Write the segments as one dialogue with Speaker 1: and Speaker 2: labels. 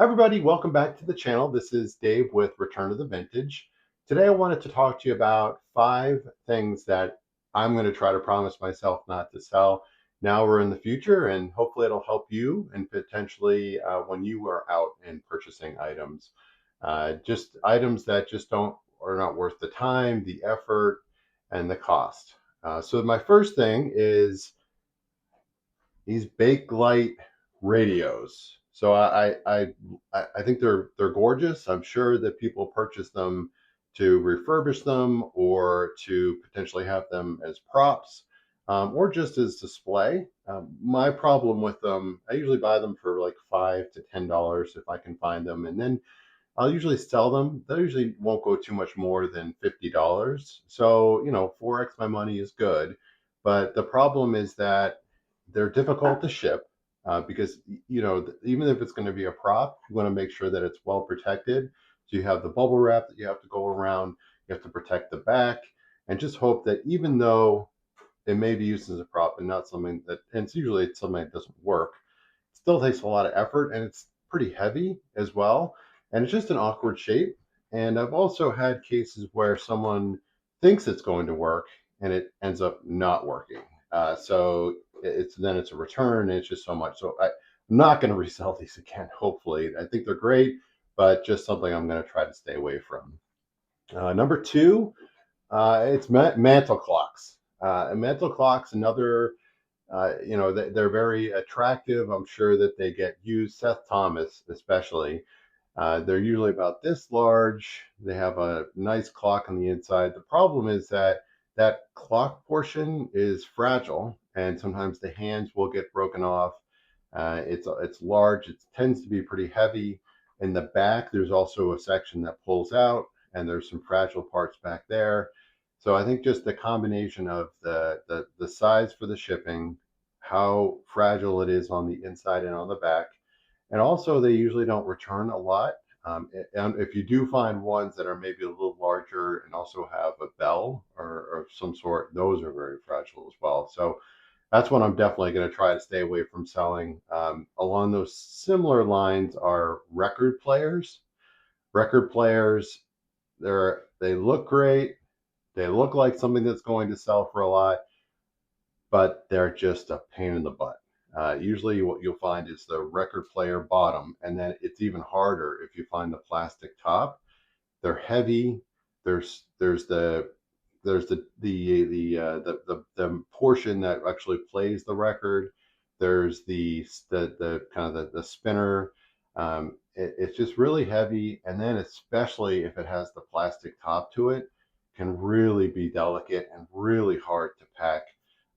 Speaker 1: Hi everybody, welcome back to the channel. This is Dave with Return to the Vintage. Today I wanted to talk to you about 5 things that I'm going to try to promise myself not to sell now or in the future, and hopefully it'll help you and potentially when you are out and purchasing items. Just items that just don't are not worth the time, the effort, and the cost. So my first thing is these Bakelite radios. So I think they're gorgeous. I'm sure that people purchase them to refurbish them or to potentially have them as props, or just as display. My problem with them, I usually buy them for like $5 to $10 if I can find them, and then I'll usually sell them. They usually won't go too much more than $50. So, 4x my money is good. But the problem is that they're difficult to ship because, even if it's going to be a prop, you want to make sure that it's well protected. So you have the bubble wrap that you have to go around, you have to protect the back, and just hope that even though it may be used as a prop and not something that, and it's usually something that doesn't work, still takes a lot of effort and it's pretty heavy as well. And it's just an awkward shape. And I've also had cases where someone thinks it's going to work and it ends up not working. So it's a return and it's just so much. So I'm not going to resell these again, hopefully. I think they're great, but just something I'm going to try to stay away from. Number two, it's mantle clocks. And mantle clocks, another they're very attractive. I'm sure that they get used. Seth Thomas, especially. They're usually about this large. They have a nice clock on the inside. The problem is that that clock portion is fragile, and sometimes the hands will get broken off. It's large. It tends to be pretty heavy. In the back, there's also a section that pulls out, and there's some fragile parts back there. So I think just the combination of the size for the shipping, how fragile it is on the inside and on the back, and also they usually don't return a lot. And if you do find ones that are maybe a little larger and also have a bell or some sort, those are very fragile as well. So that's what I'm definitely going to try to stay away from selling. Along those similar lines are record players. Record players, they look great. They look like something that's going to sell for a lot, but they're just a pain in the butt. Usually, what you'll find is the record player bottom, and then it's even harder if you find the plastic top. They're heavy. There's the portion that actually plays the record. There's the kind of the spinner. It's just really heavy, and then especially if it has the plastic top to it, can really be delicate and really hard to pack.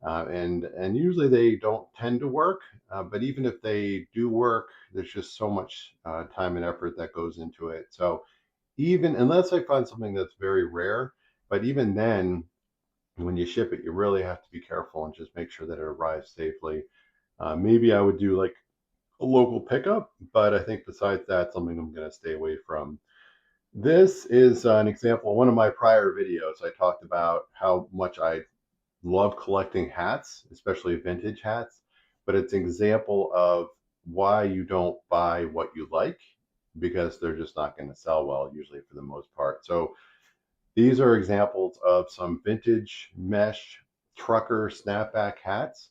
Speaker 1: And usually they don't tend to work, but even if they do work, there's just so much time and effort that goes into it. So even unless I find something that's very rare, but even then, when you ship it, you really have to be careful and just make sure that it arrives safely. Maybe I would do like a local pickup, but I think besides that, something I'm going to stay away from. This is an example. One of my prior videos, I talked about how much I love collecting hats, especially vintage hats, but it's an example of why you don't buy what you like because they're just not going to sell well, usually for the most part. So these are examples of some vintage mesh trucker snapback hats.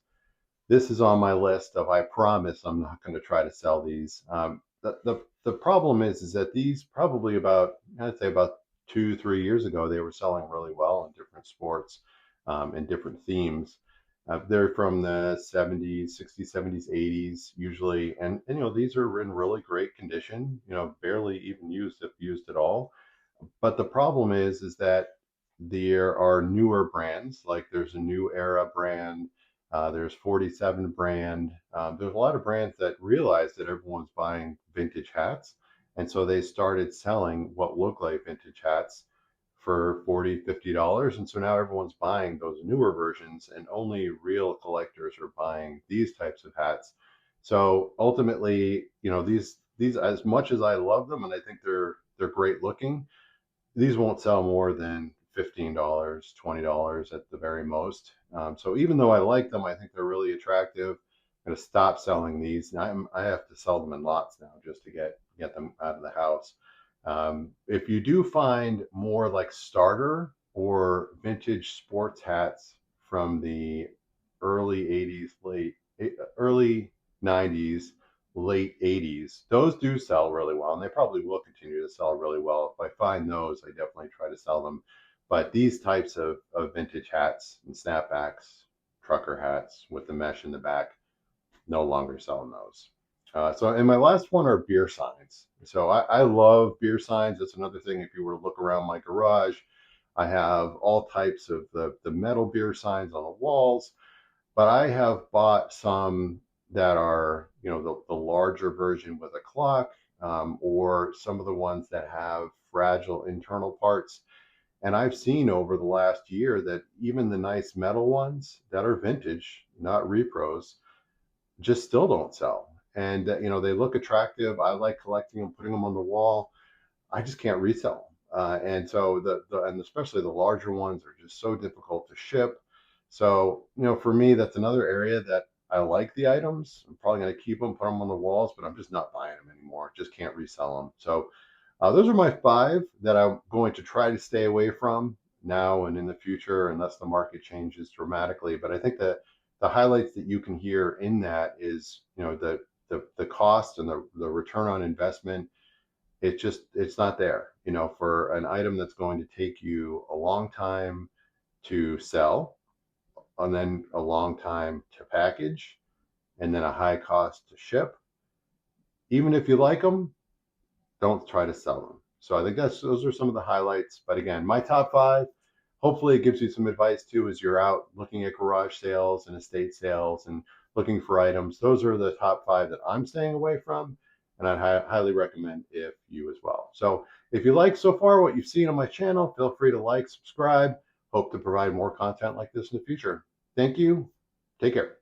Speaker 1: This is on my list of I promise I'm not going to try to sell these. The problem is that these probably about, I'd say about 2 3 years ago, they were selling really well in different sports and different themes. They're from the 70s, 60s, 70s, 80s usually, and these are in really great condition. Barely even used if used at all. But the problem is that there are newer brands, like there's a New Era brand, there's 47 brand. There's a lot of brands that realize that everyone's buying vintage hats. And so they started selling what look like vintage hats for $40, $50. And so now everyone's buying those newer versions, and only real collectors are buying these types of hats. So ultimately, these as much as I love them and I think they're great looking, these won't sell more than $15, $20 at the very most. So even though I like them, I think they're really attractive. going to stop selling these. And I have to sell them in lots now just to get them out of the house. If you do find more like starter or vintage sports hats from the early 80s, early 90s, late 80s, those do sell really well, and they probably will continue to sell really well. If I find those, I definitely try to sell them. But these types of vintage hats and snapbacks, trucker hats with the mesh in the back, no longer selling those. And my last one are beer signs. So I love beer signs. That's another thing. If you were to look around my garage, I have all types of the metal beer signs on the walls, but I have bought some that are, the larger version with a clock, or some of the ones that have fragile internal parts. And I've seen over the last year that even the nice metal ones that are vintage, not repros, just still don't sell. And they look attractive. I like collecting them, putting them on the wall. I just can't resell them. And so and especially the larger ones are just so difficult to ship. So, for me, that's another area that I like the items. I'm probably going to keep them, put them on the walls, but I'm just not buying them anymore. Just can't resell them. So, those are my five that I'm going to try to stay away from now and in the future, unless the market changes dramatically. But I think that the highlights that you can hear in that is, the cost and the return on investment. It's not there, for an item that's going to take you a long time to sell, and then a long time to package, and then a high cost to ship. Even if you like them, don't try to sell them. So I think those are some of the highlights. But again, my top five, hopefully it gives you some advice too as you're out looking at garage sales and estate sales and looking for items. Those are the top five that I'm staying away from, and I highly recommend if you as well. So if you like so far what you've seen on my channel, feel free to like, subscribe. Hope to provide more content like this in the future. Thank you. Take care.